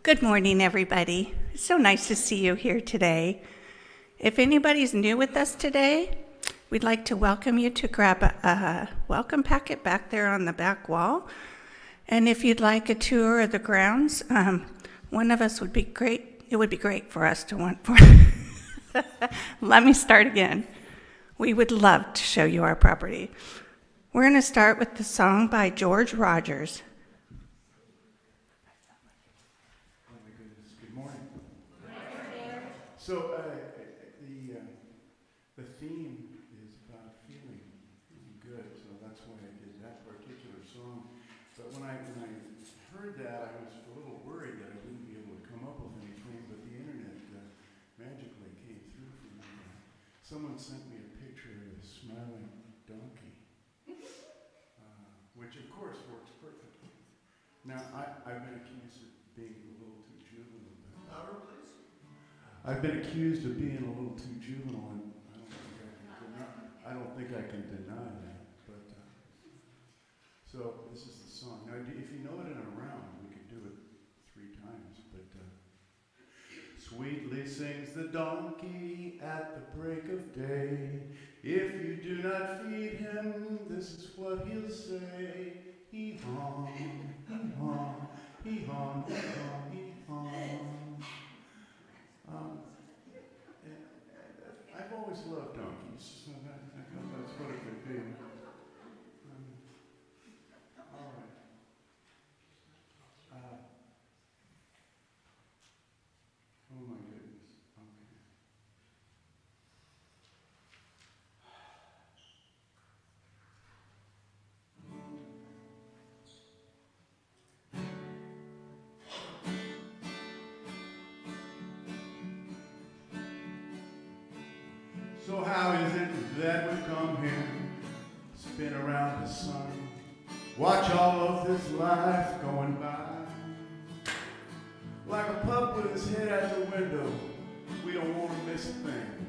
Good morning, everybody. It's so nice to see you here today. If anybody's new with us today, we'd like to welcome you to grab a welcome packet back there on the back wall. And if you'd like a tour of the grounds, one of us would be great. It would be great for us to want for. Let me start again. We would love to show you our property. We're going to start with the song by George Rogers. So the theme is about feeling good, so that's why I did that particular song. But when I heard that, I was a little worried that I wouldn't be able to come up with anything, but the internet magically came through for me. Someone sent me a picture of a smiling donkey, which of course works perfectly. Now, I've been accused of being a little too juvenile. I've been accused of being a little too juvenile, and I don't think I can deny that. But so this is the song. Now, if you know it in a round, we could do it 3 times. But sweetly sings the donkey at the break of day. If you do not feed him, this is what he'll say. Hee-haw, hee-haw, hee-haw, hee-haw, hee-haw. I've always loved donkeys, so that's what it could be. All right. Oh my goodness. Okay. So how is it that we come here, spin around the sun, watch all of this life going by? Like a pup with his head out the window, we don't want to miss a thing.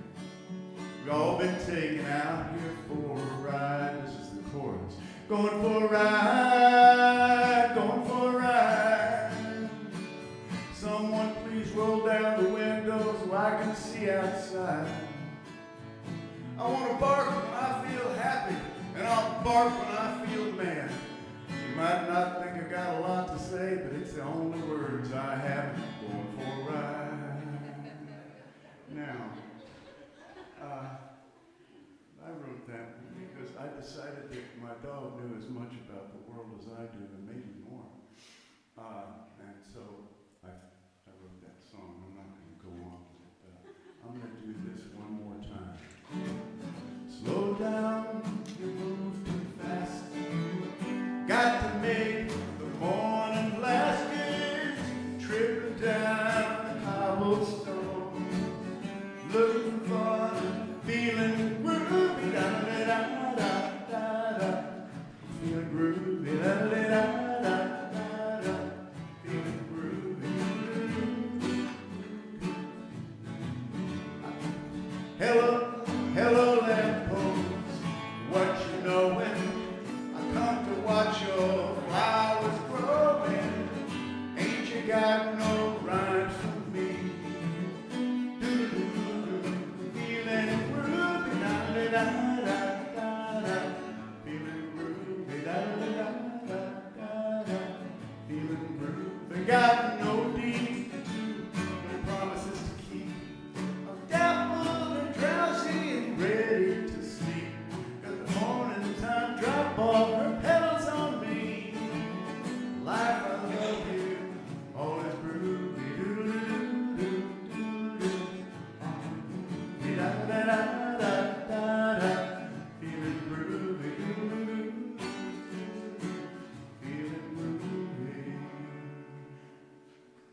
We've all been taken out here for a ride. This is the chorus. Going for a ride, going for a ride. Someone please roll down the window so I can see outside. I want to bark when I feel happy, and I'll bark when I feel mad. You might not think I got a lot to say, but it's the only words I have. Going for a ride. Now, I wrote that because I decided that my dog knew as much about the world as I do, and maybe more. And so I wrote that song. I'm not going to go on with it. I'm going to do this one more time. Slow down, you move too fast. Got to make the morning last. Kids tripping down the cobblestone, looking fun, feeling groovy, da da da da da, feeling groovy, da da da da da, feeling groovy. Hello, hello, lamppost, what you knowin'? I come to watch your flowers growing. Ain't you got no rhymes for me? Do-do-do-do, feeling groovy, da-da-da-da-da-da, feeling groovy, da-da-da-da-da-da, feeling groovy. Got no deeds to do, no promises to keep. I'm dappled and drowsy and ready to sleep. Got the morning time drop off her petals on me. Life, I love you, all is groovy, doo-doo-doo-doo-doo-doo. Da-da-da-da-da-da, feeling groovy, doo-doo-doo, feeling groovy.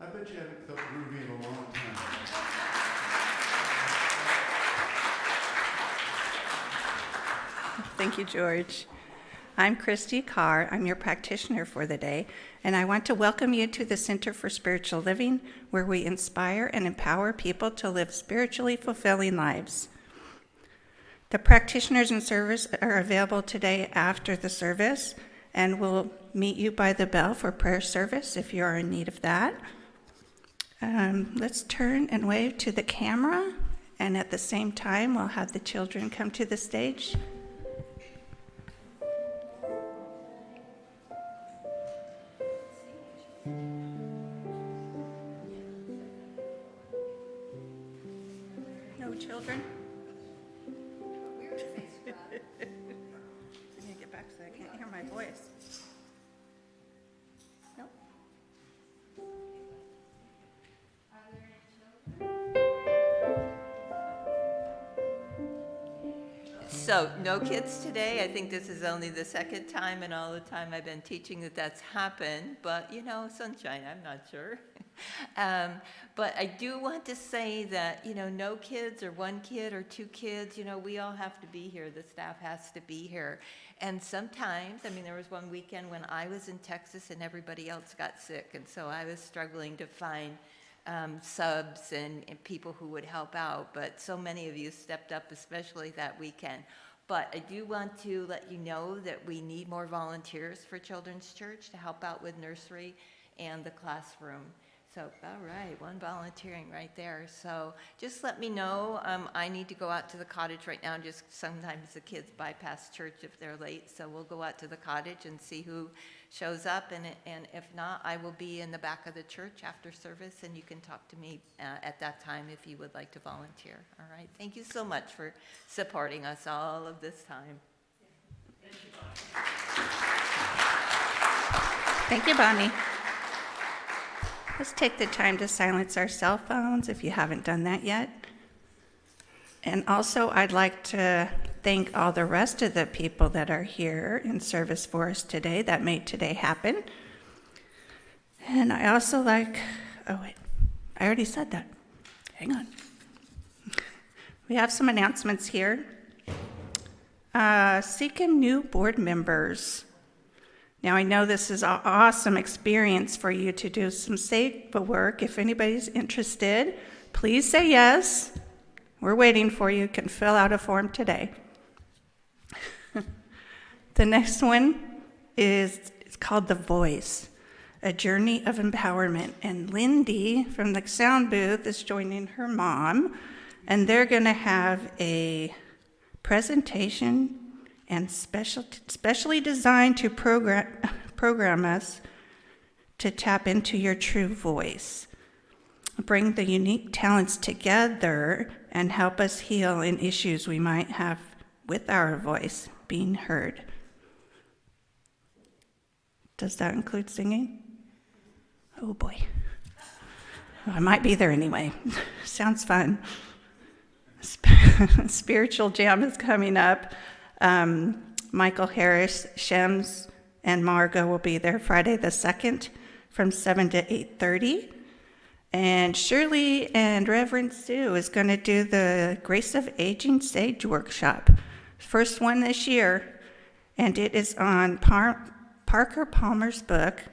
I bet you haven't felt groovy in a long time. Thank you, George. I'm Christy Carr. I'm your practitioner for the day, and I want to welcome you to the Center for Spiritual Living, where we inspire and empower people to live spiritually fulfilling lives. The practitioners in service are available today after the service, and we'll meet you by the bell for prayer service if you are in need of that. Let's turn and wave to the camera, and at the same time, we'll have the children come to the stage. No children? I need to get back so I can't hear my voice. Nope. So, no kids today. I think this is only the second time in all the time I've been teaching that that's happened, but you know, sunshine, I'm not sure. But I do want to say that, you know, no kids or one kid or two kids, you know, we all have to be here. The staff has to be here. And sometimes, I mean, there was one weekend when I was in Texas and everybody else got sick, and so I was struggling to find subs and people who would help out, but so many of you stepped up, especially that weekend. But I do want to let you know that we need more volunteers for Children's Church to help out with nursery and the classroom. So, all right, one volunteering right there. So just let me know. I need to go out to the cottage right now. Just sometimes the kids bypass church if they're late. So we'll go out to the cottage and see who shows up. And if not, I will be in the back of the church after service, and you can talk to me at that time if you would like to volunteer. All right. Thank you so much for supporting us all of this time. Thank you, Bonnie. Let's take the time to silence our cell phones if you haven't done that yet. And also, I'd like to thank all the rest of the people that are here in service for us today that made today happen. And I also I already said that. Hang on. We have some announcements here. Seeking new board members. Now, I know this is an awesome experience for you to do some safe work. If anybody's interested, please say yes. We're waiting for you. You can fill out a form today. The next one is called The Voice, A Journey of Empowerment. And Lindy from the sound booth is joining her mom, and they're going to have a presentation and specially designed to program us to tap into your true voice. Bring the unique talents together and help us heal in issues we might have with our voice being heard. Does that include singing? Oh boy. Well, I might be there anyway. Sounds fun. Spiritual Jam is coming up. Michael Harris, Shems, and Margot will be there Friday the 2nd from 7 to 8:30. And Shirley and Reverend Sue is going to do the Grace of Aging Sage workshop. First one this year, and it is on Parker Palmer's book,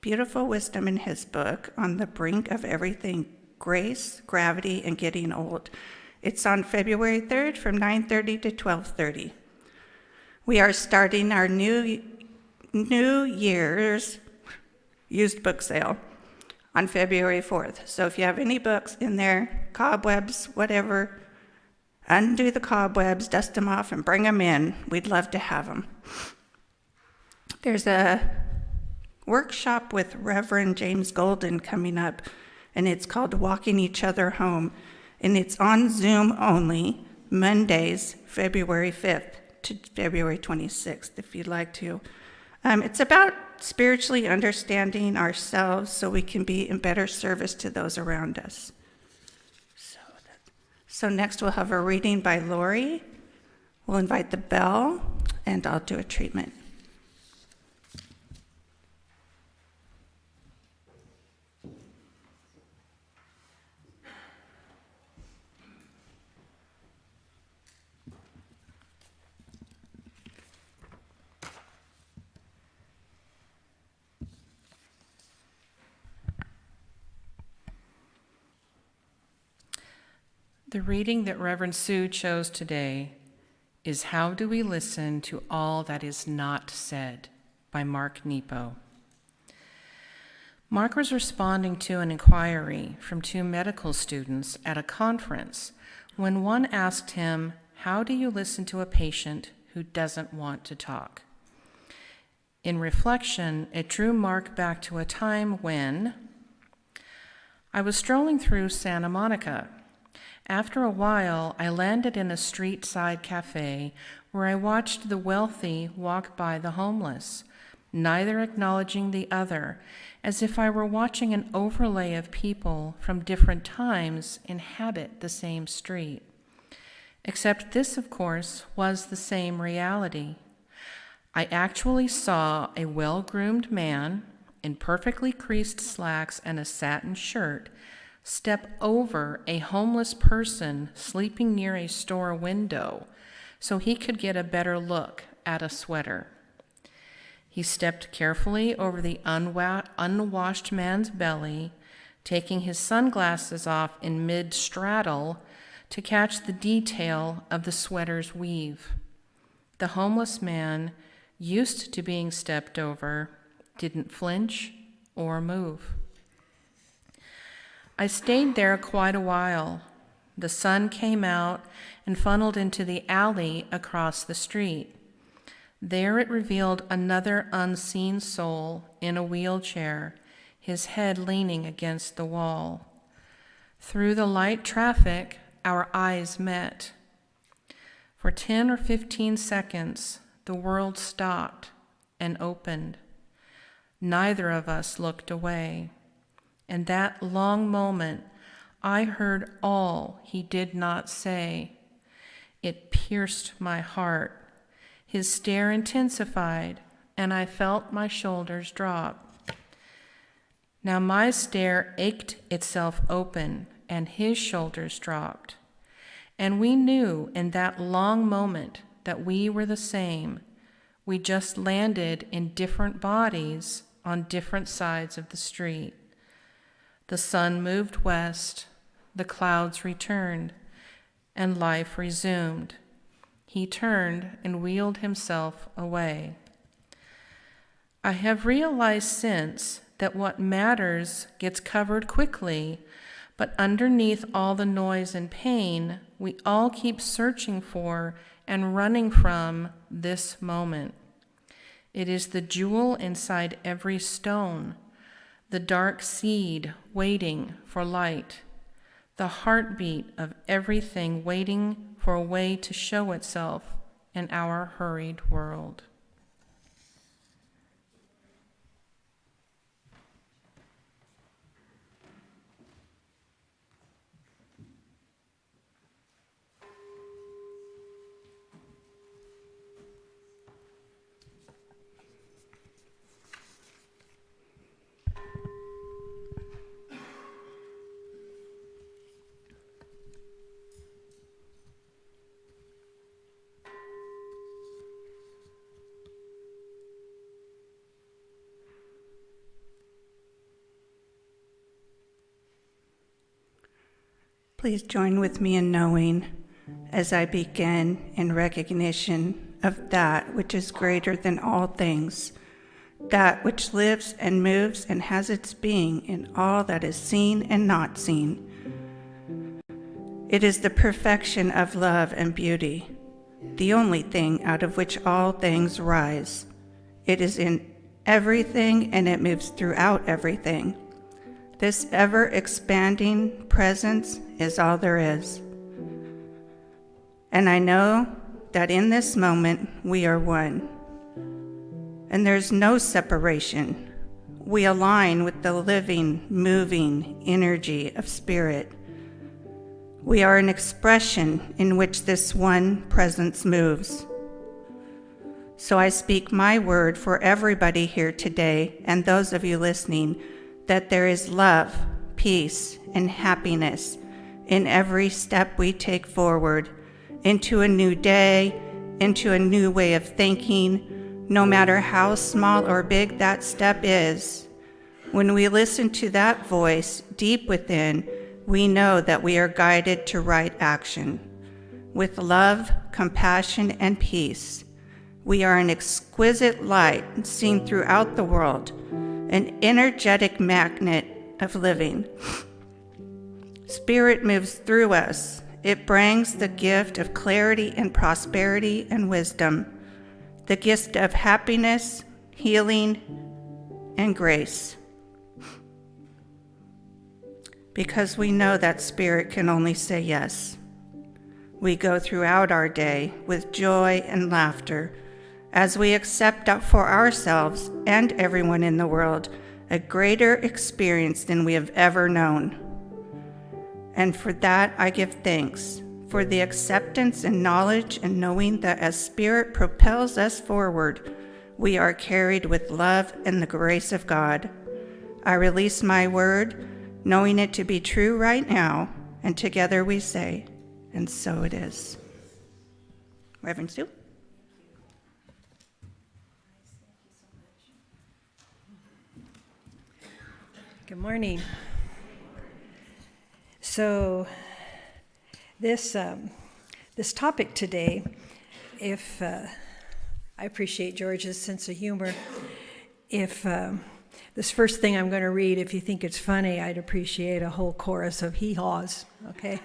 Beautiful Wisdom in his book, On the Brink of Everything, Grace, Gravity, and Getting Old. It's on February 3rd from 9:30 to 12:30. We are starting our New Year's used book sale on February 4th. So if you have any books in there, cobwebs, whatever, undo the cobwebs, dust them off, and bring them in. We'd love to have them. There's a workshop with Reverend James Golden coming up, and it's called Walking Each Other Home, and it's on Zoom only, Mondays, February 5th. To February 26th, if you'd like to. It's about spiritually understanding ourselves so we can be in better service to those around us. So next we'll have a reading by Lori. We'll invite the bell, and I'll do a treatment. The reading that Reverend Sue chose today is How Do We Listen to All That Is Not Said by Mark Nepo. Mark was responding to an inquiry from two medical students at a conference when one asked him, "How do you listen to a patient who doesn't want to talk?" In reflection, it drew Mark back to a time when I was strolling through Santa Monica. After a while, I landed in a street-side cafe where I watched the wealthy walk by the homeless, neither acknowledging the other, as if I were watching an overlay of people from different times inhabit the same street. Except this, of course, was the same reality. I actually saw a well-groomed man in perfectly creased slacks and a satin shirt step over a homeless person sleeping near a store window so he could get a better look at a sweater. He stepped carefully over the unwashed man's belly, taking his sunglasses off in mid-straddle to catch the detail of the sweater's weave. The homeless man, used to being stepped over, didn't flinch or move. I stayed there quite a while. The sun came out and funneled into the alley across the street. There it revealed another unseen soul in a wheelchair, his head leaning against the wall. Through the light traffic, our eyes met. For 10 or 15 seconds, the world stopped and opened. Neither of us looked away. In that long moment, I heard all he did not say. It pierced my heart. His stare intensified, and I felt my shoulders drop. Now my stare ached itself open, and his shoulders dropped. And we knew in that long moment that we were the same. We just landed in different bodies on different sides of the street. The sun moved west, the clouds returned, and life resumed. He turned and wheeled himself away. I have realized since that what matters gets covered quickly, but underneath all the noise and pain, we all keep searching for and running from this moment. It is the jewel inside every stone, the dark seed waiting for light, the heartbeat of everything waiting for a way to show itself in our hurried world. Please join with me in knowing as I begin in recognition of that which is greater than all things, that which lives and moves and has its being in all that is seen and not seen. It is the perfection of love and beauty, the only thing out of which all things rise. It is in everything and it moves throughout everything. This ever-expanding presence is all there is. And I know that in this moment we are one. And there's no separation. We align with the living, moving energy of spirit. We are an expression in which this one presence moves. So I speak my word for everybody here today and those of you listening, that there is love, peace, and happiness in every step we take forward into a new day, into a new way of thinking, no matter how small or big that step is. When we listen to that voice deep within, we know that we are guided to right action. With love, compassion, and peace, we are an exquisite light seen throughout the world, an energetic magnet of living. Spirit moves through us. It brings the gift of clarity and prosperity and wisdom, the gift of happiness, healing, and grace. Because we know that Spirit can only say yes. We go throughout our day with joy and laughter as we accept for ourselves and everyone in the world a greater experience than we have ever known. And for that, I give thanks for the acceptance and knowledge and knowing that as Spirit propels us forward, we are carried with love and the grace of God. I release my word, knowing it to be true right now, and together we say, and so it is. Reverend Sue? Good morning. So this topic today, if I appreciate George's sense of humor, if this first thing I'm going to read, if you think it's funny, I'd appreciate a whole chorus of hee-haws, okay?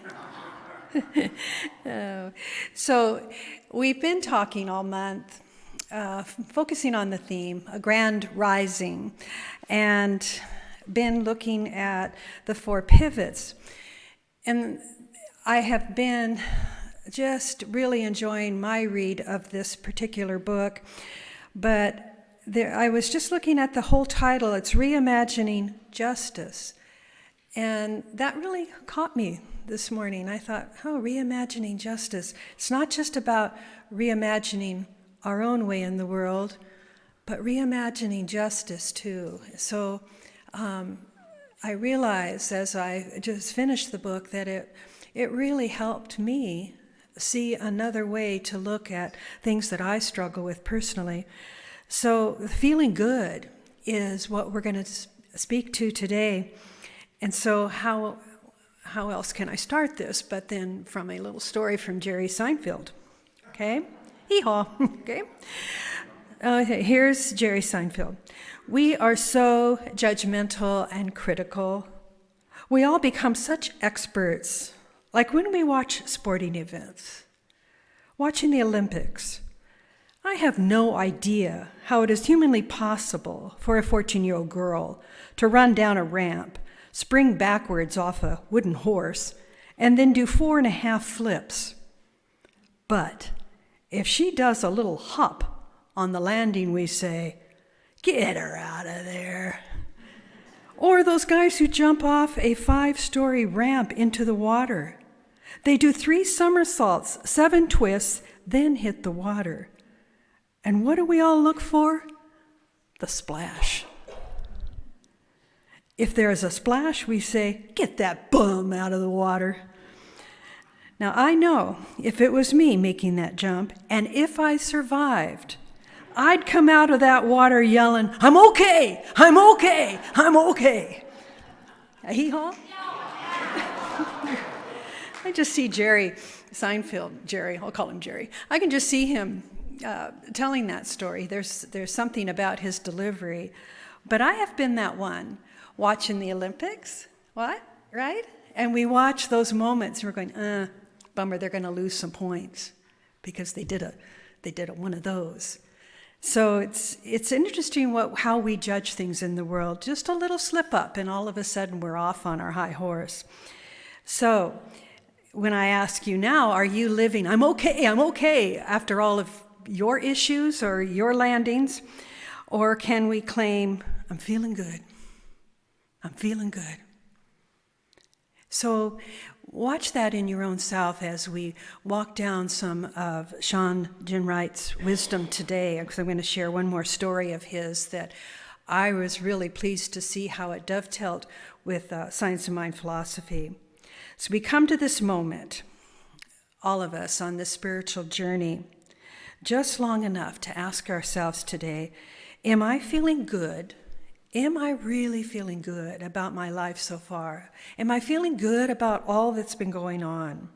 So we've been talking all month, focusing on the theme, a grand rising, and been looking at the 4 pivots. And I have been just really enjoying my read of this particular book, but I was just looking at the whole title. It's Reimagining Justice. And that really caught me this morning. I thought, reimagining justice. It's not just about reimagining our own way in the world, but reimagining justice too. So I realized as I just finished the book that it really helped me see another way to look at things that I struggle with personally. So feeling good is what we're going to speak to today. And so how else can I start this but then from a little story from Jerry Seinfeld? Okay? Hee-haw. Okay? Here's Jerry Seinfeld. We are so judgmental and critical. We all become such experts, like when we watch sporting events, watching the Olympics. I have no idea how it is humanly possible for a 14-year-old girl to run down a ramp, spring backwards off a wooden horse, and then do 4.5 flips. But if she does a little hop on the landing, we say, "Get her out of there." Or those guys who jump off a 5-story ramp into the water. They do 3 somersaults, 7 twists, then hit the water. And what do we all look for? The splash. If there is a splash, we say, "Get that bum out of the water." Now, I know if it was me making that jump, and if I survived, I'd come out of that water yelling, "I'm okay, I'm okay, I'm okay." A hee-haw? I just see Jerry Seinfeld, I'll call him Jerry. I can just see him telling that story. There's something about his delivery. But I have been that one, watching the Olympics, right? And we watch those moments, and we're going, bummer, they're going to lose some points because they did one of those. So it's interesting how we judge things in the world. Just a little slip up, and all of a sudden we're off on our high horse. So when I ask you now, are you living, I'm okay, after all of your issues or your landings? Or can we claim, I'm feeling good. So watch that in your own self as we walk down some of Sean Ginwright's wisdom today, because I'm going to share one more story of his that I was really pleased to see how it dovetailed with Science of Mind philosophy. So we come to this moment, all of us on this spiritual journey, just long enough to ask ourselves today, am I feeling good? Am I really feeling good about my life so far? Am I feeling good about all that's been going on?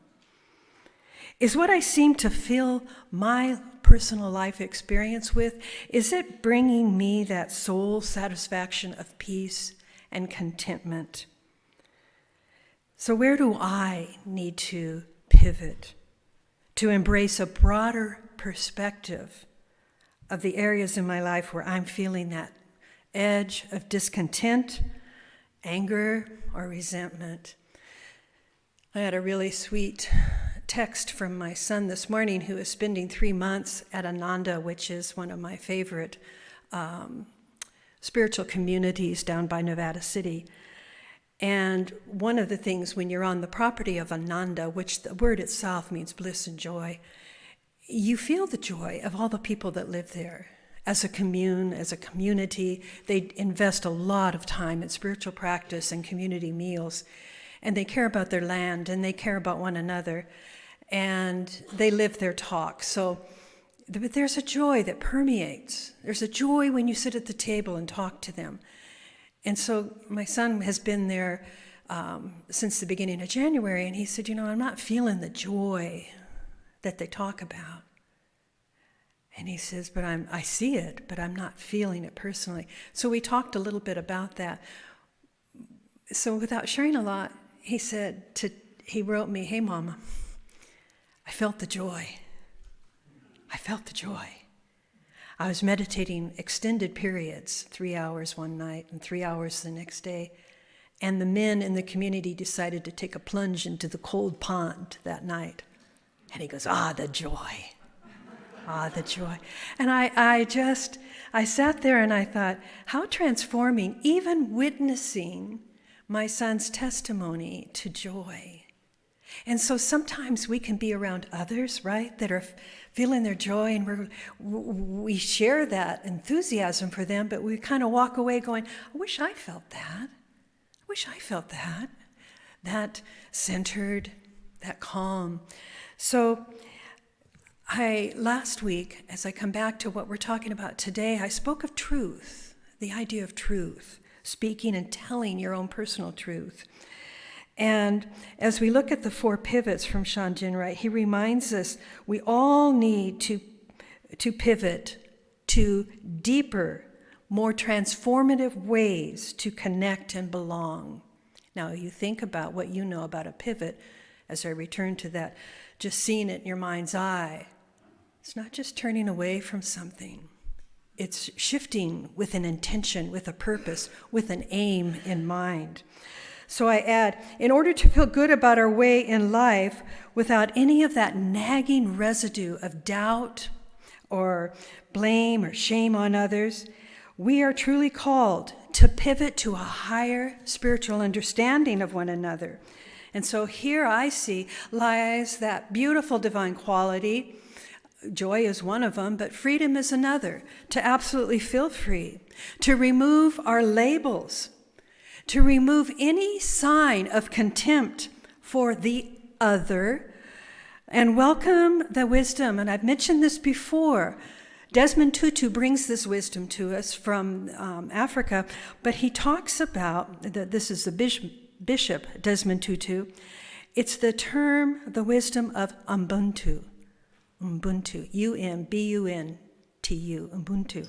Is what I seem to fill my personal life experience with? Is it bringing me that soul satisfaction of peace and contentment? So where do I need to pivot to embrace a broader perspective of the areas in my life where I'm feeling that edge of discontent, anger, or resentment? I had a really sweet text from my son this morning, who is spending 3 months at Ananda, which is one of my favorite spiritual communities down by Nevada City. And one of the things when you're on the property of Ananda, which the word itself means bliss and joy, you feel the joy of all the people that live there. As a commune, as a community, they invest a lot of time in spiritual practice and community meals. And they care about their land, and they care about one another, and they live their talk. So there's a joy that permeates. There's a joy when you sit at the table and talk to them. And so my son has been there since the beginning of January, and he said, I'm not feeling the joy that they talk about. And he says, but I see it, but I'm not feeling it personally. So we talked a little bit about that. So without sharing a lot, he wrote me, "Hey, Mama, I felt the joy. I felt the joy. I was meditating extended periods, 3 hours one night and 3 hours the next day. And the men in the community decided to take a plunge into the cold pond that night." And he goes, the joy. The joy. And I sat there and I thought, how transforming, even witnessing my son's testimony to joy. And so sometimes we can be around others, right, that are feeling their joy, and we share that enthusiasm for them, but we kind of walk away going, I wish I felt that. I wish I felt that. That centered, that calm. So last week, as I come back to what we're talking about today, I spoke of truth, the idea of truth, speaking and telling your own personal truth. And as we look at the 4 pivots from Shan Jinrai, he reminds us we all need to pivot to deeper, more transformative ways to connect and belong. Now, you think about what you know about a pivot, as I return to that, just seeing it in your mind's eye. It's not just turning away from something. It's shifting with an intention, with a purpose, with an aim in mind. So I add, in order to feel good about our way in life without any of that nagging residue of doubt or blame or shame on others, we are truly called to pivot to a higher spiritual understanding of one another. And so here I see lies that beautiful divine quality. Joy is one of them, but freedom is another. To absolutely feel free, to remove our labels, to remove any sign of contempt for the other, and welcome the wisdom. And I've mentioned this before. Desmond Tutu brings this wisdom to us from Africa, but he talks about, this is the Bishop Desmond Tutu, it's the term, the wisdom of Ubuntu. Ubuntu, U-M-B-U-N-T-U, Ubuntu.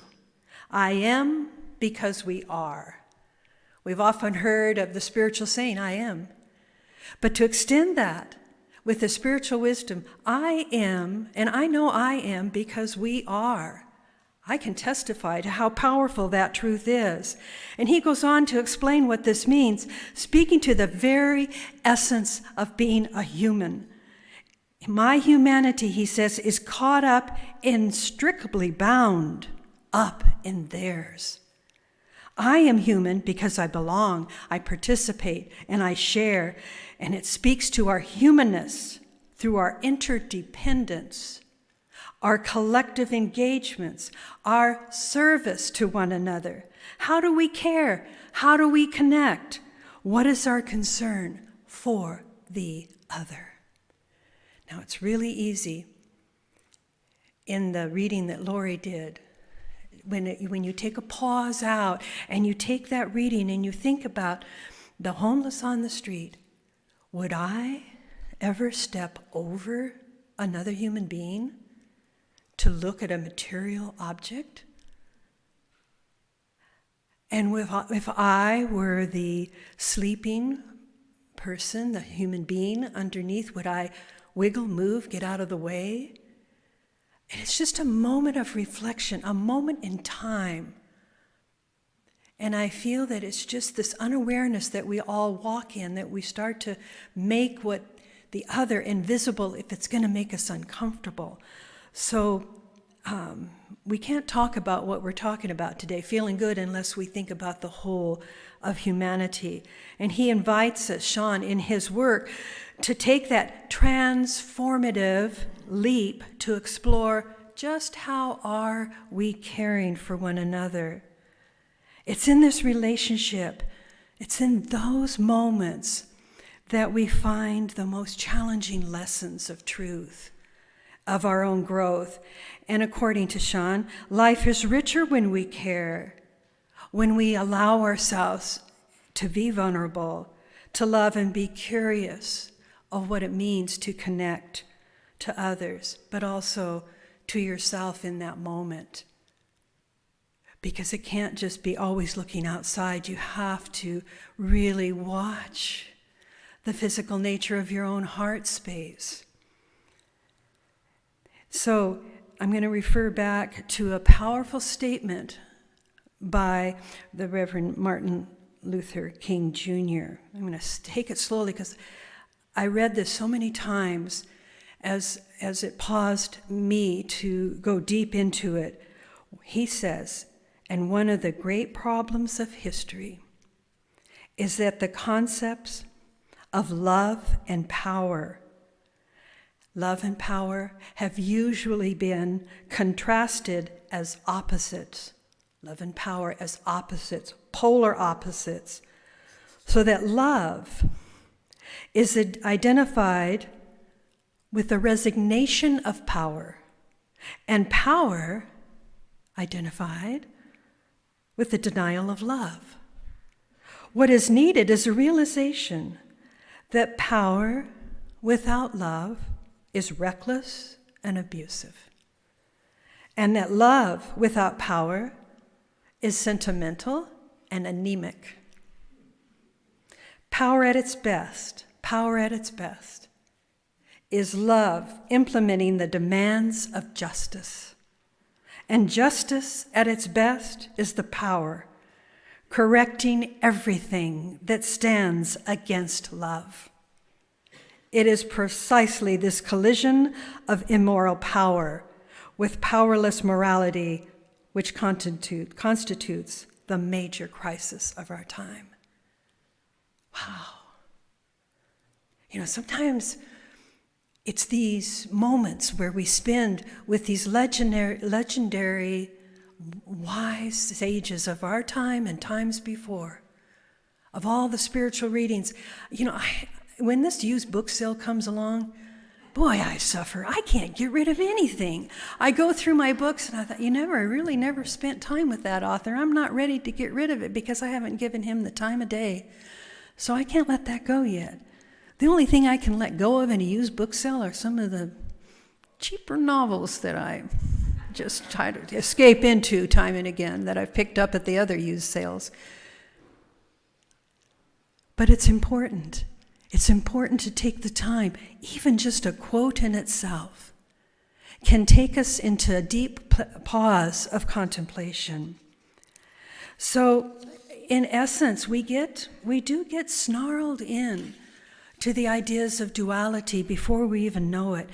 I am because we are. We've often heard of the spiritual saying, I am. But to extend that with the spiritual wisdom, I am, and I know I am because we are. I can testify to how powerful that truth is. And he goes on to explain what this means, speaking to the very essence of being a human. My humanity, he says, is caught up, inextricably bound up in theirs. I am human because I belong, I participate, and I share, and it speaks to our humanness through our interdependence, our collective engagements, our service to one another. How do we care? How do we connect? What is our concern for the other? Now, it's really easy in the reading that Lori did, when you take a pause out and you take that reading and you think about the homeless on the street, would I ever step over another human being to look at a material object? And if I were the sleeping person, the human being underneath, would I wiggle, move, get out of the way? And it's just a moment of reflection, a moment in time. And I feel that it's just this unawareness that we all walk in, that we start to make what the other invisible if it's going to make us uncomfortable. So we can't talk about what we're talking about today, feeling good, unless we think about the whole of humanity. And he invites us, Sean, in his work, to take that transformative leap to explore just how are we caring for one another. It's in this relationship, it's in those moments that we find the most challenging lessons of truth, of our own growth. And according to Sean, life is richer when we care, when we allow ourselves to be vulnerable, to love and be curious of what it means to connect to others, but also to yourself in that moment. Because it can't just be always looking outside. You have to really watch the physical nature of your own heart space. So I'm going to refer back to a powerful statement by the Reverend Martin Luther King Jr. I'm going to take it slowly because I read this so many times as it paused me to go deep into it. He says, and one of the great problems of history is that the concepts of love and power have usually been contrasted as opposites. Love and power as opposites, polar opposites. So that love is identified with the resignation of power, and power identified with the denial of love. What is needed is a realization that power without love is reckless and abusive, and that love without power is sentimental and anemic. Power at its best is love implementing the demands of justice. And justice at its best is the power correcting everything that stands against love. It is precisely this collision of immoral power with powerless morality which constitutes the major crisis of our time. Wow. Sometimes it's these moments where we spend with these legendary wise sages of our time and times before, of all the spiritual readings. When this used book sale comes along, boy, I suffer. I can't get rid of anything. I go through my books and I thought, I really never spent time with that author. I'm not ready to get rid of it because I haven't given him the time of day. So I can't let that go yet. The only thing I can let go of in a used book sale are some of the cheaper novels that I just try to escape into time and again that I've picked up at the other used sales. But it's important. It's important to take the time. Even just a quote in itself can take us into a deep pause of contemplation. So, in essence, we do get snarled in to the ideas of duality before we even know it.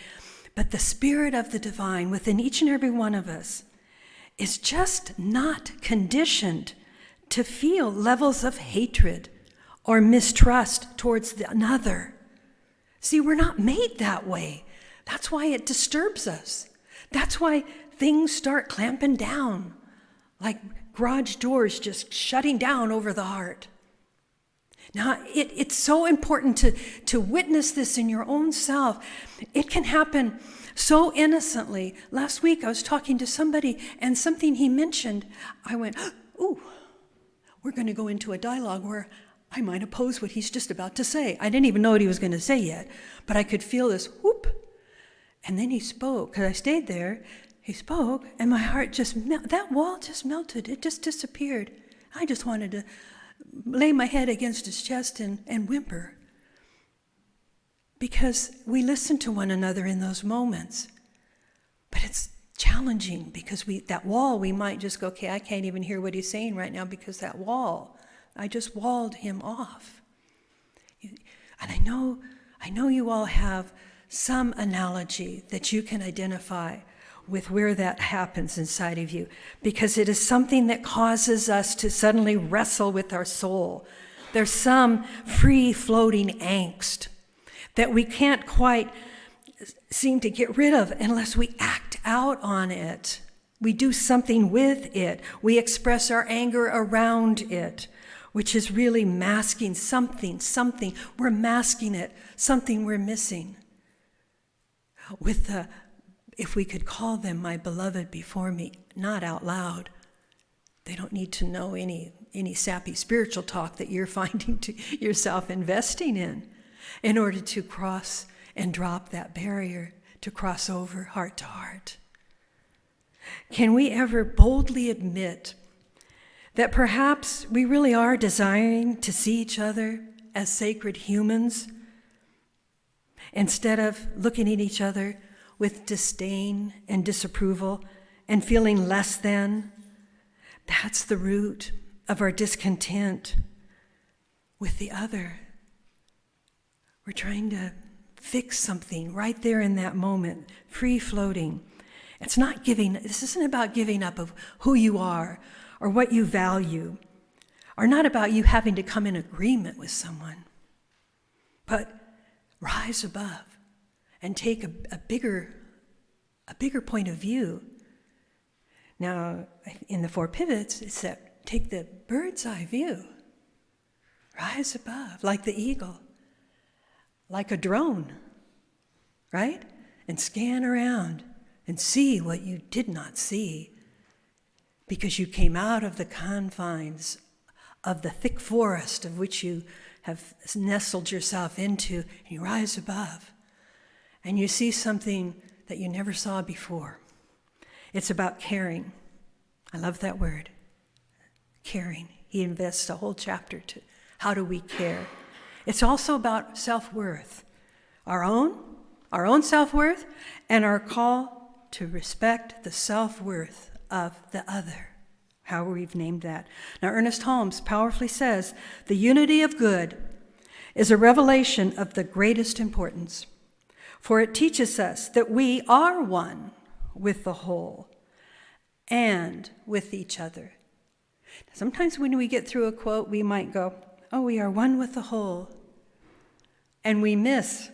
But the spirit of the divine within each and every one of us is just not conditioned to feel levels of hatred or mistrust towards another. See, we're not made that way. That's why it disturbs us. That's why things start clamping down, like garage doors just shutting down over the heart. Now, it's so important to witness this in your own self. It can happen so innocently. Last week, I was talking to somebody, and something he mentioned, I went, ooh, we're going to go into a dialogue where I might oppose what he's just about to say. I didn't even know what he was going to say yet, but I could feel this whoop. And then he spoke, because I stayed there. he spoke, and my heart that wall just melted. It just disappeared. I just wanted to lay my head against his chest and whimper. Because we listen to one another in those moments. But it's challenging because that wall, we might just go, okay, I can't even hear what he's saying right now because that wall, I just walled him off. And I know you all have some analogy that you can identify with where that happens inside of you, because it is something that causes us to suddenly wrestle with our soul. There's some free-floating angst that we can't quite seem to get rid of unless we act out on it. We do something with it. We express our anger around it, which is really masking something. We're masking it, something we're missing. If we could call them my beloved before me, not out loud. They don't need to know any sappy spiritual talk that you're finding yourself investing in order to cross and drop that barrier, to cross over heart to heart. Can we ever boldly admit that perhaps we really are desiring to see each other as sacred humans instead of looking at each other with disdain and disapproval and feeling less than? That's the root of our discontent with the other. We're trying to fix something right there in that moment, free floating. This isn't about giving up of who you are or what you value, or not about you having to come in agreement with someone, but rise above and take a bigger point of view. Now, in the 4 pivots, it's that take the bird's eye view, rise above, like the eagle, like a drone, right? And scan around and see what you did not see because you came out of the confines of the thick forest of which you have nestled yourself into, and you rise above and you see something that you never saw before. It's about caring. I love that word, caring. He invests a whole chapter to how do we care. It's also about self-worth, our own self-worth, and our call to respect the self-worth of the other, how we've named that. Now, Earnest Holmes powerfully says, the unity of good is a revelation of the greatest importance, for it teaches us that we are one with the whole and with each other. Sometimes when we get through a quote, we might go, oh, we are one with the whole, and we miss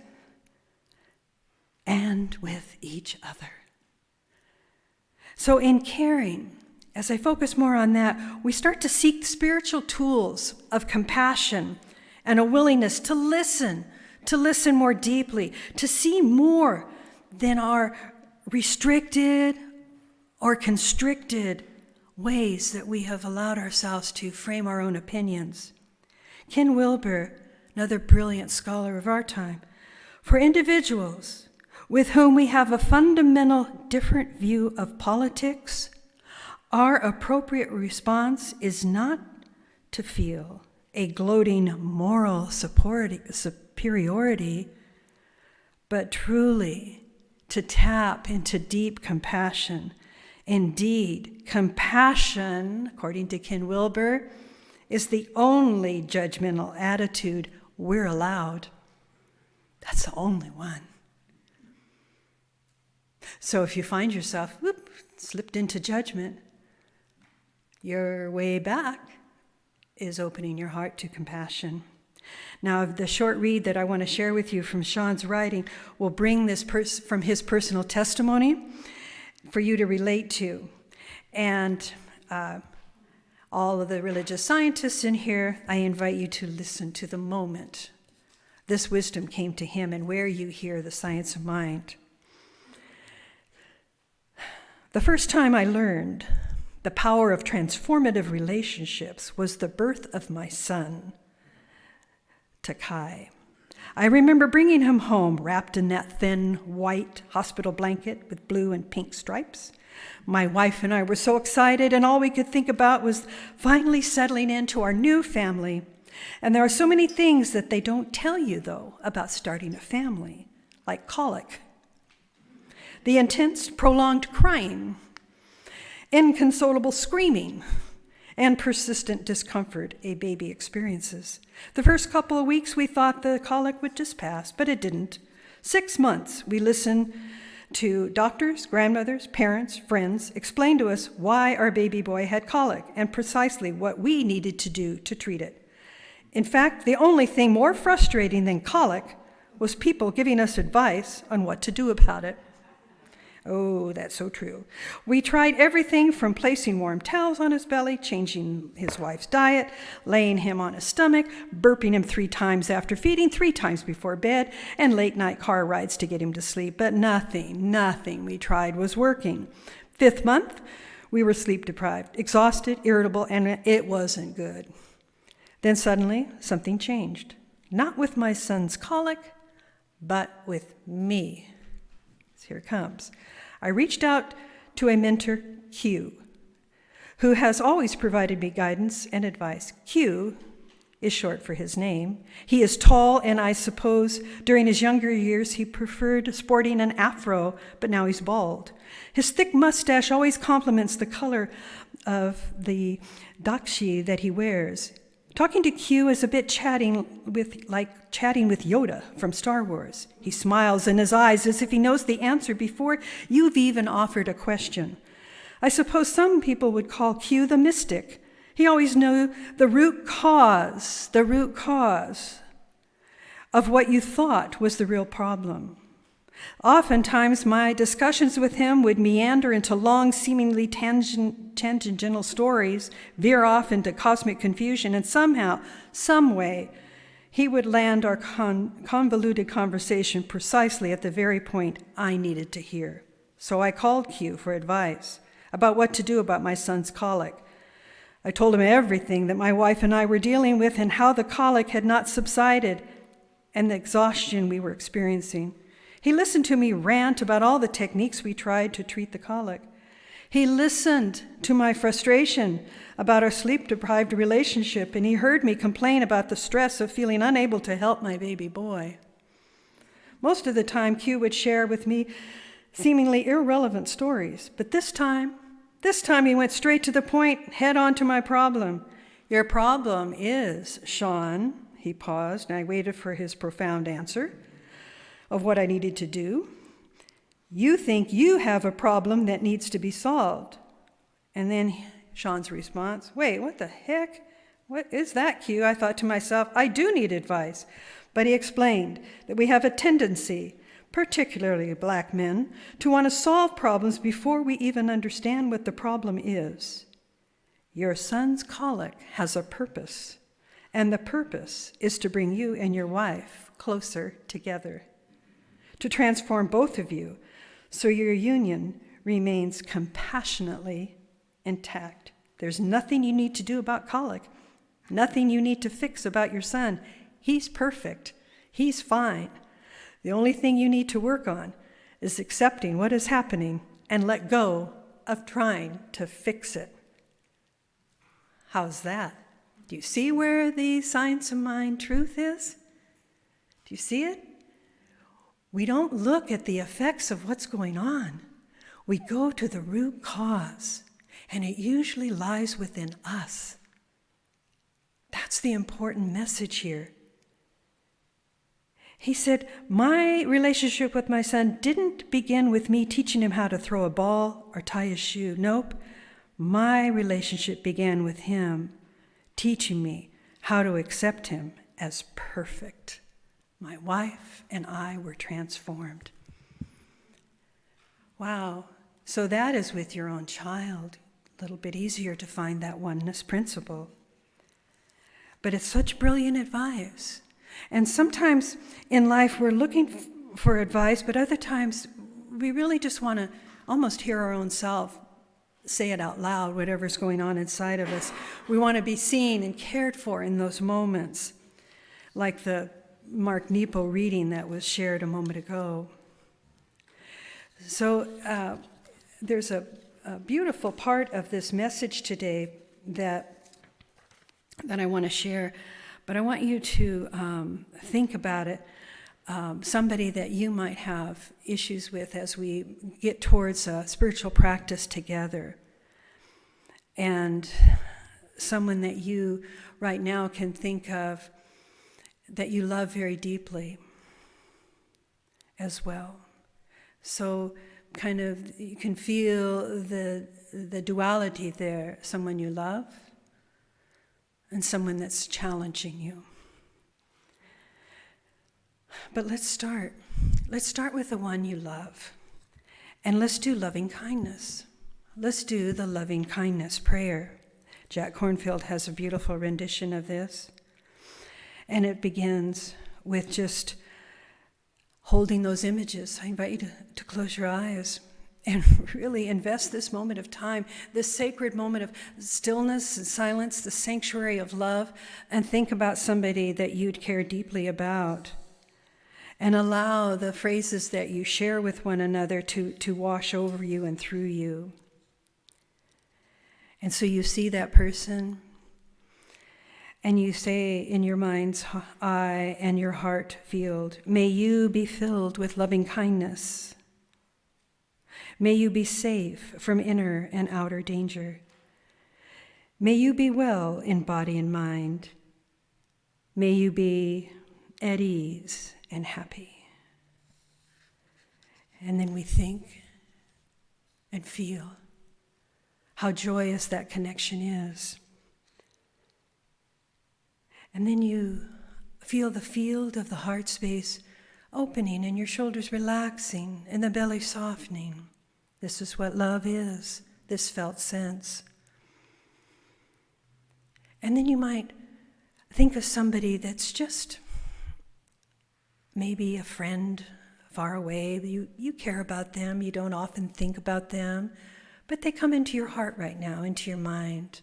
and with each other. So in caring, as I focus more on that, we start to seek spiritual tools of compassion and a willingness to listen more deeply, to see more than our restricted or constricted ways that we have allowed ourselves to frame our own opinions. Ken Wilber, another brilliant scholar of our time, for individuals with whom we have a fundamental different view of politics, our appropriate response is not to feel a gloating moral superiority, but truly to tap into deep compassion. Indeed, compassion, according to Ken Wilber, is the only judgmental attitude we're allowed. That's the only one. So if you find yourself, slipped into judgment, your way back is opening your heart to compassion. Now, the short read that I want to share with you from Sean's writing will bring this from his personal testimony for you to relate to. And all of the religious scientists in here, I invite you to listen to the moment this wisdom came to him and where you hear the science of mind. The first time I learned the power of transformative relationships was the birth of my son, Takai. I remember bringing him home wrapped in that thin white hospital blanket with blue and pink stripes My wife and I were so excited, and all we could think about was finally settling into our new family. And there are so many things that they don't tell you, though, about starting a family, like colic, the intense, prolonged crying, inconsolable screaming, and persistent discomfort a baby experiences. The first couple of weeks, we thought the colic would just pass, but it didn't. 6 months, we listened to doctors, grandmothers, parents, friends explain to us why our baby boy had colic and precisely what we needed to do to treat it. In fact, the only thing more frustrating than colic was people giving us advice on what to do about it. Oh, that's so true. We tried everything from placing warm towels on his belly, changing his wife's diet, laying him on his stomach, burping him 3 times after feeding, 3 times before bed, and late-night car rides to get him to sleep. But nothing we tried was working. 5th month, we were sleep-deprived, exhausted, irritable, and it wasn't good. Then suddenly, something changed. Not with my son's colic, but with me. So here it comes. I reached out to a mentor, Q, who has always provided me guidance and advice. Q is short for his name. He is tall, and I suppose during his younger years he preferred sporting an afro, but now he's bald. His thick mustache always complements the color of the dakshi that he wears. Talking to Q is a bit like chatting with Yoda from Star Wars. He smiles in his eyes as if he knows the answer before you've even offered a question. I suppose some people would call Q the mystic. He always knew the root cause of what you thought was the real problem. Oftentimes, my discussions with him would meander into long, seemingly tangential stories, veer off into cosmic confusion, and somehow, some way, he would land our convoluted conversation precisely at the very point I needed to hear. So I called Q for advice about what to do about my son's colic. I told him everything that my wife and I were dealing with and how the colic had not subsided and the exhaustion we were experiencing. He listened to me rant about all the techniques we tried to treat the colic. He listened to my frustration about our sleep-deprived relationship, and he heard me complain about the stress of feeling unable to help my baby boy. Most of the time, Q would share with me seemingly irrelevant stories, but this time he went straight to the point, head on to my problem. Your problem is, Sean, he paused, and I waited for his profound answer of what I needed to do. You think you have a problem that needs to be solved. And then Sean's response, wait, what the heck? What is that, Q? I thought to myself, I do need advice. But he explained that we have a tendency, particularly black men, to want to solve problems before we even understand what the problem is. Your son's colic has a purpose, and the purpose is to bring you and your wife closer together, to transform both of you so your union remains compassionately intact. There's nothing you need to do about colic, nothing you need to fix about your son. He's perfect. He's fine. The only thing you need to work on is accepting what is happening and let go of trying to fix it. How's that? Do you see where the science of mind truth is? Do you see it? We don't look at the effects of what's going on. We go to the root cause, and it usually lies within us. That's the important message here. He said, my relationship with my son didn't begin with me teaching him how to throw a ball or tie a shoe. Nope. My relationship began with him teaching me how to accept him as perfect. My wife and I were transformed. Wow. So that is with your own child. A little bit easier to find that oneness principle. But it's such brilliant advice. And sometimes in life we're looking for advice, but other times we really just want to almost hear our own self say it out loud, whatever's going on inside of us. We want to be seen and cared for in those moments, like the Mark Nepo reading that was shared a moment ago. So there's a a beautiful part of this message today that I want to share, but I want you to think about it. Somebody that you might have issues with as we get towards a spiritual practice together. And someone that you right now can think of that you love very deeply as well. So kind of you can feel the duality there, someone you love and someone that's challenging you. But let's start. Let's start with the one you love. And let's do loving kindness. Let's do the loving kindness prayer. Jack Kornfield has a beautiful rendition of this. And it begins with just holding those images. I invite you to close your eyes and really invest this moment of time, this sacred moment of stillness and silence, the sanctuary of love, and think about somebody that you'd care deeply about. And allow the phrases that you share with one another to wash over you and through you. And so you see that person, and you say in your mind's eye and your heart field, may you be filled with loving kindness. May you be safe from inner and outer danger. May you be well in body and mind. May you be at ease and happy. And then we think and feel how joyous that connection is. And then you feel the field of the heart space opening and your shoulders relaxing and the belly softening. This is what love is, this felt sense. And then you might think of somebody that's just maybe a friend far away. You care about them. You don't often think about them, but they come into your heart right now, into your mind.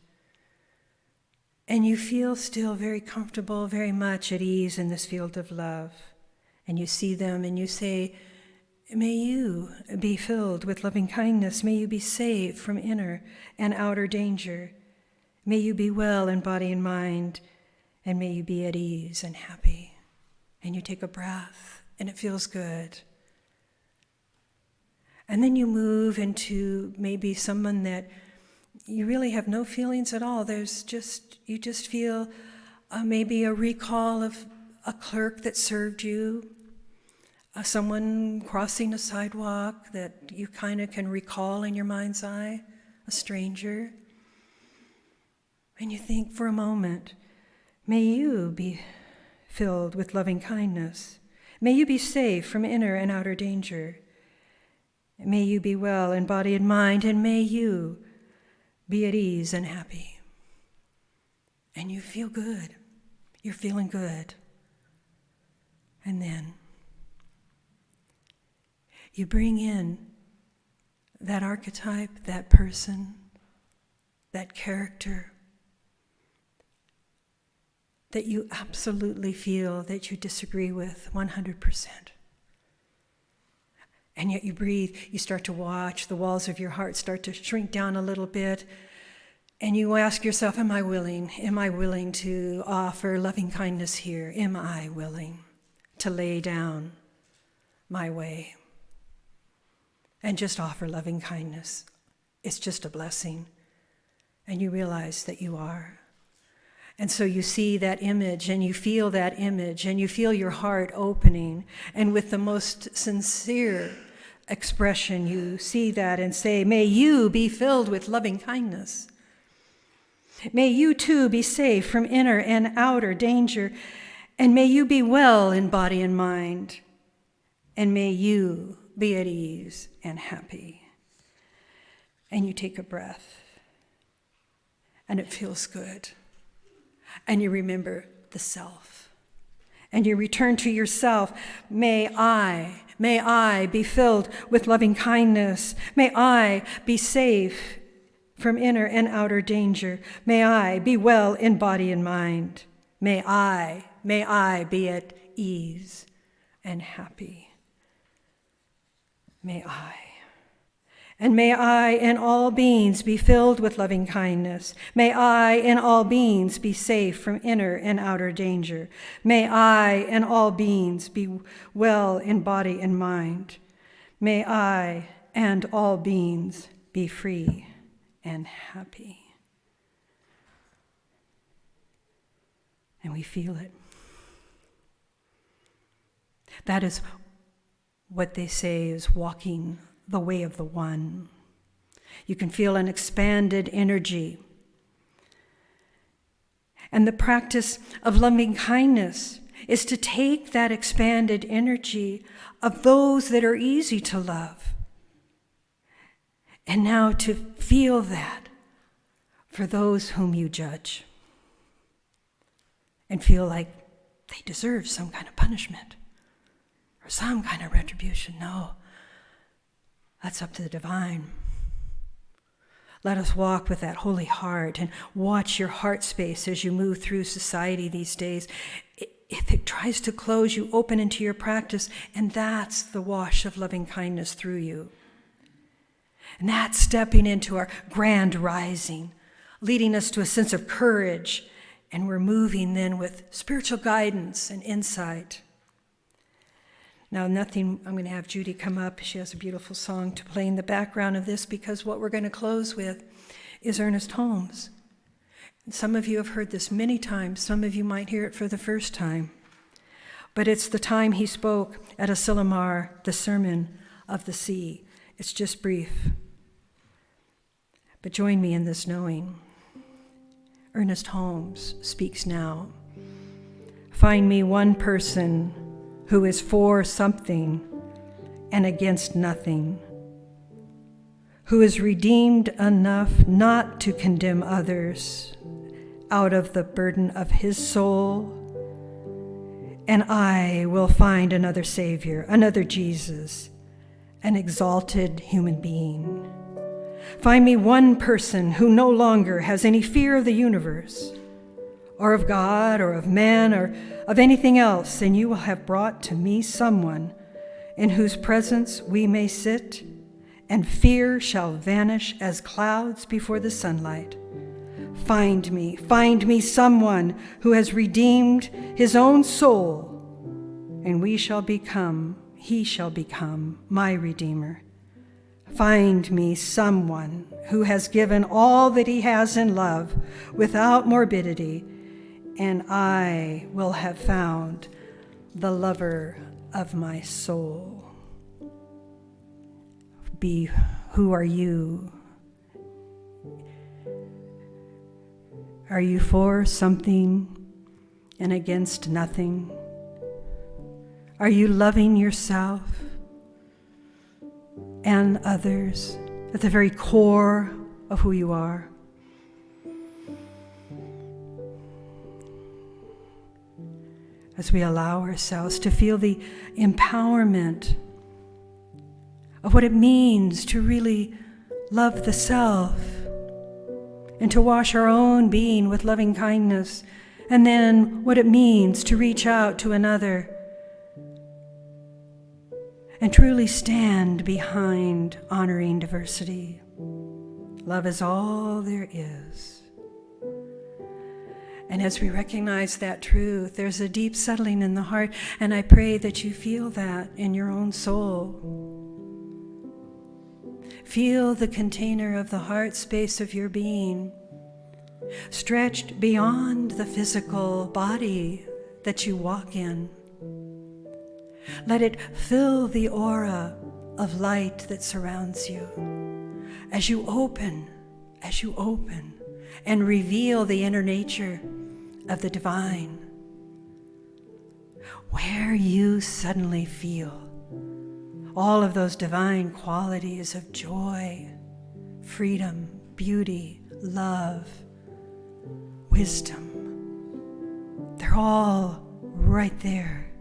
And you feel still very comfortable, very much at ease in this field of love. And you see them and you say, may you be filled with loving kindness. May you be saved from inner and outer danger. May you be well in body and mind. And may you be at ease and happy. And you take a breath, and it feels good. And then you move into maybe someone that you really have no feelings at all. You just feel maybe a recall of a clerk that served you, someone crossing a sidewalk that you kind of can recall in your mind's eye, a stranger. And you think for a moment, may you be filled with loving kindness. May you be safe from inner and outer danger. May you be well in body and mind, and may you be at ease and happy. And you feel good. You're feeling good. And then you bring in that archetype, that person, that character that you absolutely feel that you disagree with 100%. And yet you breathe, you start to watch, the walls of your heart start to shrink down a little bit, and you ask yourself, am I willing? Am I willing to offer loving kindness here? Am I willing to lay down my way and just offer loving kindness? It's just a blessing. And you realize that you are. And so you see that image, and you feel that image, and you feel your heart opening, and with the most sincere expression, you see that and say, may you be filled with loving kindness. May you too be safe from inner and outer danger, and may you be well in body and mind, and may you be at ease and happy. And you take a breath, and it feels good. And you remember the self. And you return to yourself. May I be filled with loving kindness. May I be safe from inner and outer danger. May I be well in body and mind. May I be at ease and happy. May I. And may I in all beings be filled with loving kindness. May I in all beings be safe from inner and outer danger. May I in all beings be well in body and mind. May I and all beings be free and happy. And we feel it. That is what they say is walking the way of the one. You can feel an expanded energy. And the practice of loving kindness is to take that expanded energy of those that are easy to love, and now to feel that for those whom you judge and feel like they deserve some kind of punishment or some kind of retribution. No, that's up to the divine. Let us walk with that holy heart and watch your heart space as you move through society these days. If it tries to close, you open into your practice, and that's the wash of loving kindness through you. And that's stepping into our grand rising, leading us to a sense of courage, and we're moving then with spiritual guidance and insight. Now, I'm going to have Judy come up. She has a beautiful song to play in the background of this, because what we're going to close with is Earnest Holmes. And some of you have heard this many times. Some of you might hear it for the first time. But it's the time he spoke at Asilomar, the Sermon of the Sea. It's just brief. But join me in this knowing. Earnest Holmes speaks now. Find me one person who is for something and against nothing, who is redeemed enough not to condemn others out of the burden of his soul, and I will find another Savior, another Jesus, an exalted human being. Find me one person who no longer has any fear of the universe, or of God, or of man, or of anything else, and you will have brought to me someone in whose presence we may sit, and fear shall vanish as clouds before the sunlight. Find me someone who has redeemed his own soul, and he shall become my Redeemer. Find me someone who has given all that he has in love without morbidity, and I will have found the lover of my soul. Who are you? Are you for something and against nothing? Are you loving yourself and others at the very core of who you are? As we allow ourselves to feel the empowerment of what it means to really love the self and to wash our own being with loving kindness, and then what it means to reach out to another and truly stand behind honoring diversity. Love is all there is. And as we recognize that truth, there's a deep settling in the heart, and I pray that you feel that in your own soul. Feel the container of the heart space of your being, stretched beyond the physical body that you walk in. Let it fill the aura of light that surrounds you as you open and reveal the inner nature of the divine, where you suddenly feel all of those divine qualities of joy, freedom, beauty, love, wisdom. They're all right there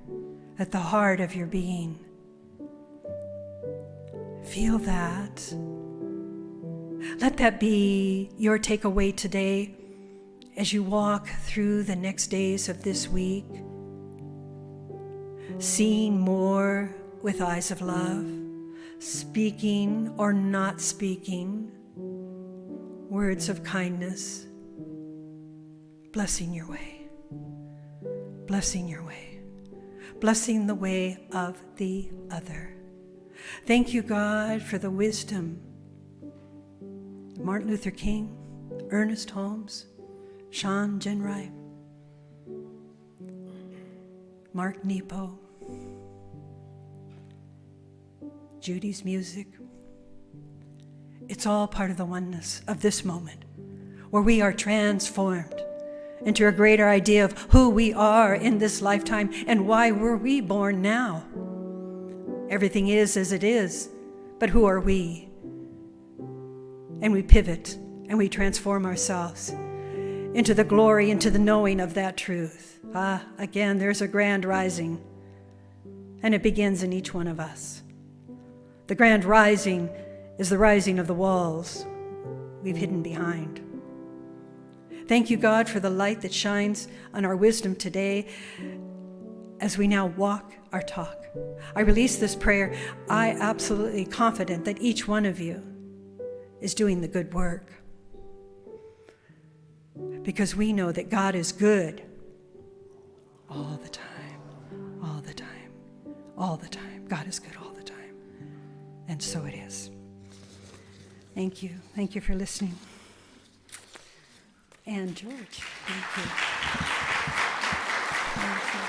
at the heart of your being. Feel that. Let that be your takeaway today as you walk through the next days of this week, seeing more with eyes of love, speaking or not speaking words of kindness, blessing your way, blessing your way, blessing the way of the other. Thank you, God, for the wisdom of Martin Luther King, Earnest Holmes, Sean Jenright, Mark Nepo, Judy's music. It's all part of the oneness of this moment, where we are transformed into a greater idea of who we are in this lifetime and why were we born now. Everything is as it is, but who are we? And we pivot and we transform ourselves into the glory, into the knowing of that truth. Again, there's a grand rising, and it begins in each one of us. The grand rising is the rising of the walls we've hidden behind. Thank you, God, for the light that shines on our wisdom today as we now walk our talk. I release this prayer. I absolutely confident that each one of you is doing the good work, because we know that God is good all the time, all the time, all the time. God is good all the time. And so it is. Thank you. Thank you for listening. And George, thank you. Thank you.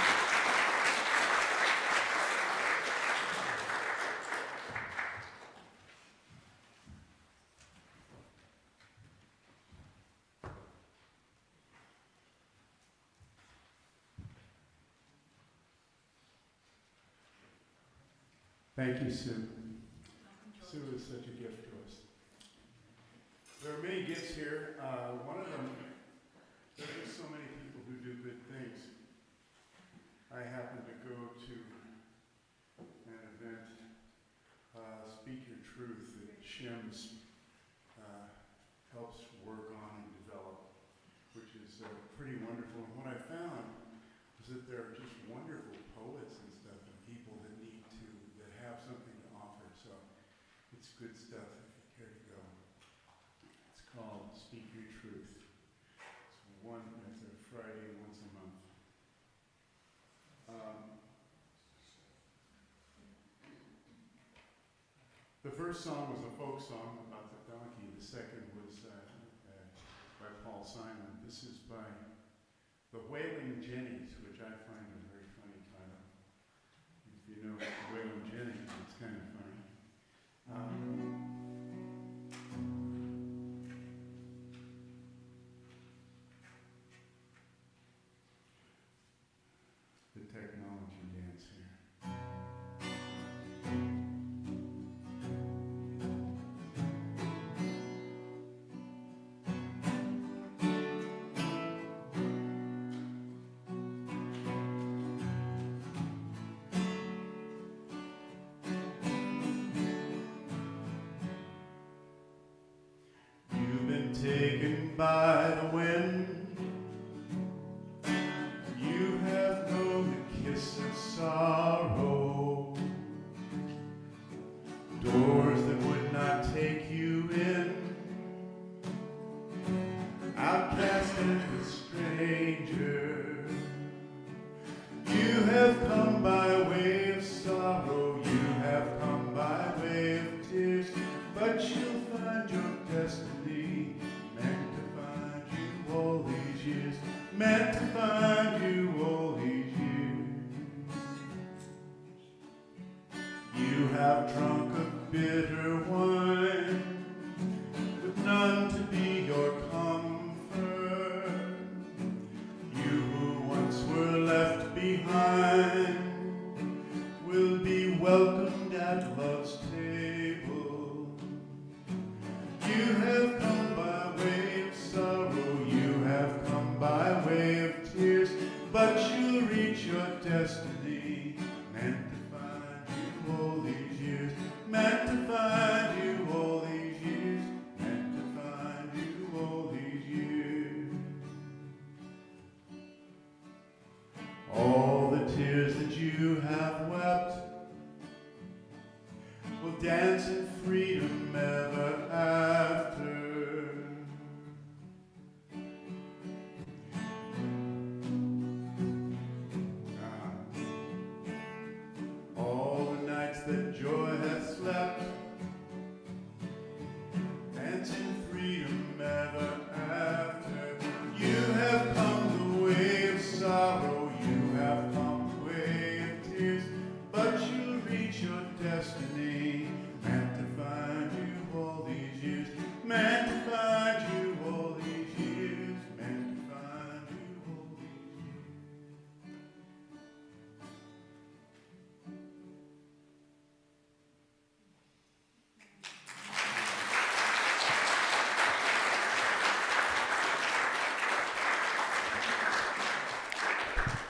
Thank you, Sue. Sue is such a gift to us. There are many gifts here. One of them, there are just so many people who do good things. I happened to go to an event, Speak Your Truth, that Shim's helps work on and develop, which is pretty wonderful. And what I found was that there are just wonderful poets and stuff and people that have something to offer. So it's good stuff if you care to go. It's called Speak Your Truth. It's a Friday once a month. The first song was a folk song about the donkey. The second was by Paul Simon. This is by the Wailing Jennies, which I find a very funny title. If you know Wailing Jennies, it's kind of funny. The technology dance here. Taken by the wind, you have known the kiss of sorrow, doors that would not take you in, outcast and a stranger. You have come by way of sorrow, you have come by way of tears, but you'll find your destiny. All these years, meant to find you all these years. You have drunk of bitter wine, with none to be your comfort. You who once were left behind will be welcomed at love's table. You have come by way of sorrow, by way of tears, but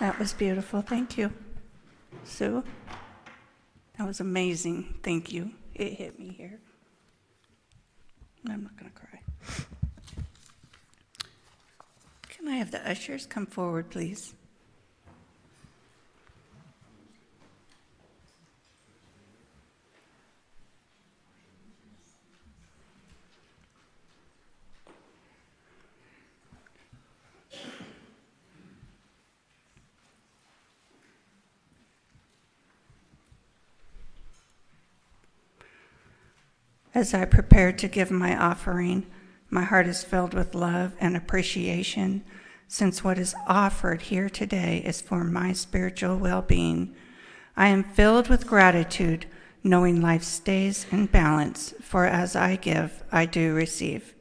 That was beautiful. Thank you. Sue? That was amazing. Thank you. It hit me here. I'm not going to cry. Can I have the ushers come forward, please? As I prepare to give my offering, my heart is filled with love and appreciation, since what is offered here today is for my spiritual well-being. I am filled with gratitude, knowing life stays in balance, for as I give, I do receive.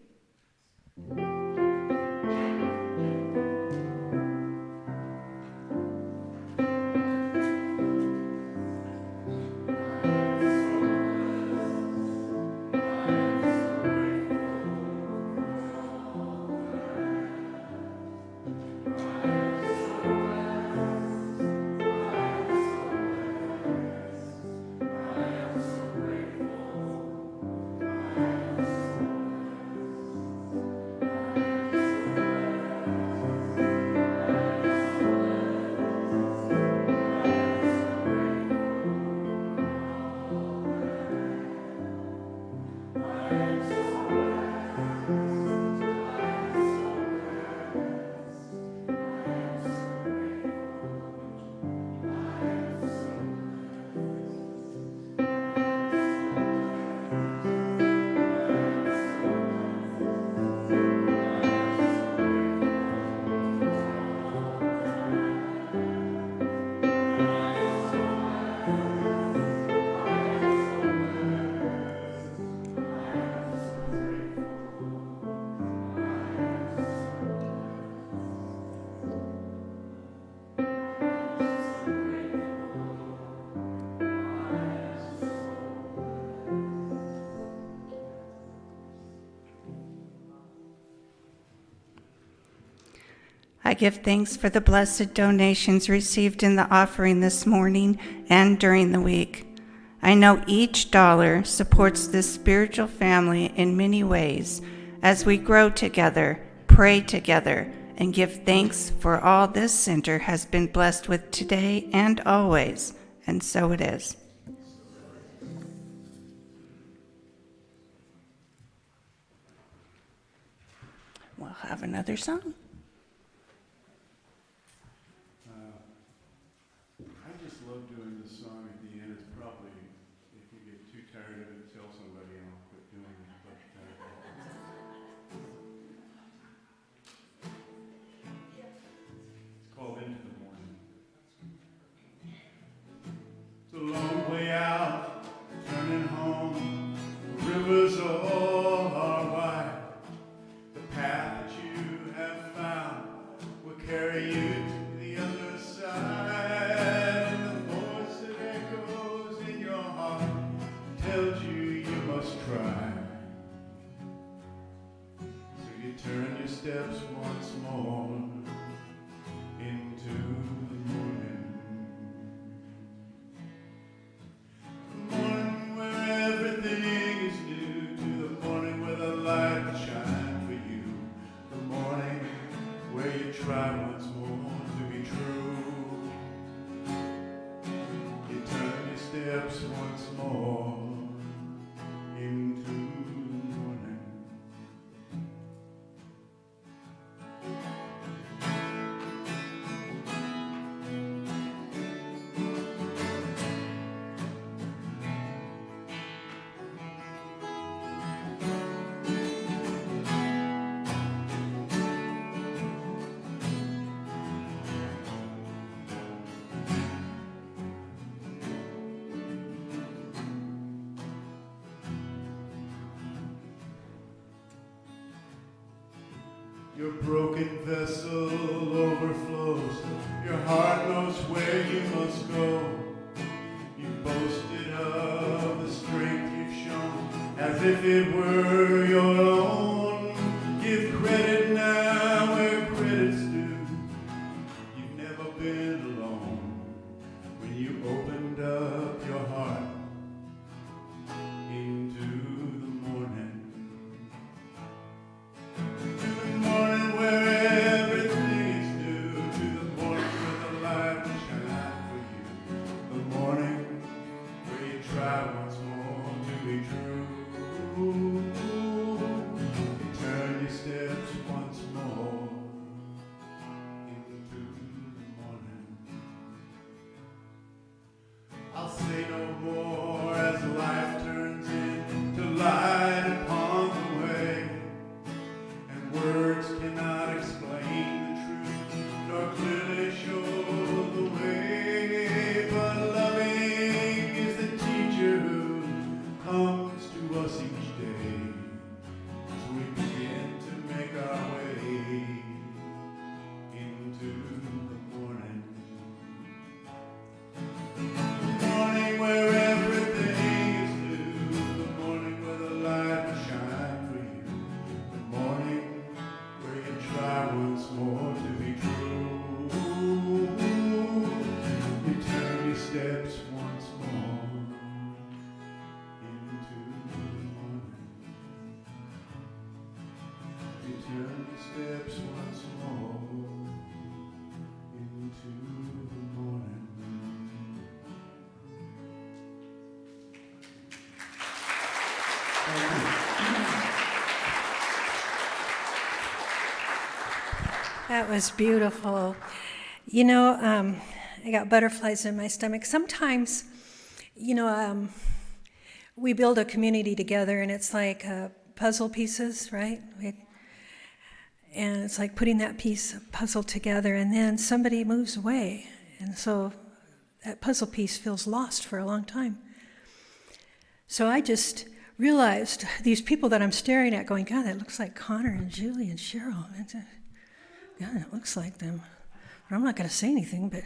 I give thanks for the blessed donations received in the offering this morning and during the week. I know each dollar supports this spiritual family in many ways as we grow together, pray together, and give thanks for all this center has been blessed with today and always, and so it is. We'll have another song. I just love doing this song at the end. It's probably, if you get too tired of it, tell somebody and I'll quit doing it. But, it's called Into the Morning. It's a long way out, turning home. The rivers all are wide. The path that you have found will carry you to the other side. And the voice that echoes in your heart tells you you must try. So you turn your steps once more into the morning. The morning where everything is new, to the morning where the light will shine for you. The morning where you try once more to be true. You turn your steps once more into the morning. Your broken vessel overflows. Your heart knows where you must go. You boasted of the strength you've shown, as if it were your own. Give credit now where credit's due. You've never been That was beautiful. You know, I got butterflies in my stomach. Sometimes, you know, we build a community together, and it's like puzzle pieces, right? And it's like putting that puzzle together, and then somebody moves away. And so that puzzle piece feels lost for a long time. So I just realized these people that I'm staring at going, God, that looks like Connor and Julie and Cheryl. God, it looks like them. But I'm not going to say anything, but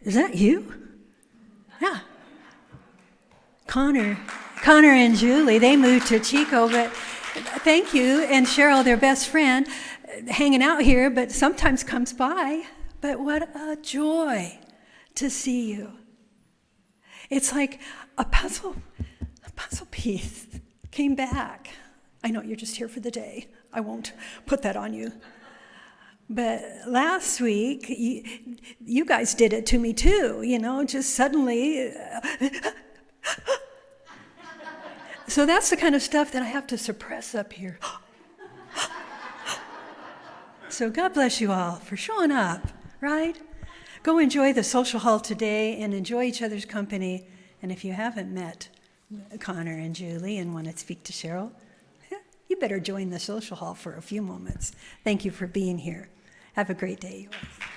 is that you? Yeah. Connor and Julie, they moved to Chico, but thank you. And Cheryl, their best friend, hanging out here, but sometimes comes by. But what a joy to see you. It's like a puzzle piece came back. I know you're just here for the day. I won't put that on you. But last week, you guys did it to me too, you know, just suddenly. So that's the kind of stuff that I have to suppress up here. So God bless you all for showing up, right? Go enjoy the social hall today and enjoy each other's company. And if you haven't met Connor and Julie and want to speak to Cheryl, you better join the social hall for a few moments. Thank you for being here. Have a great day, you all.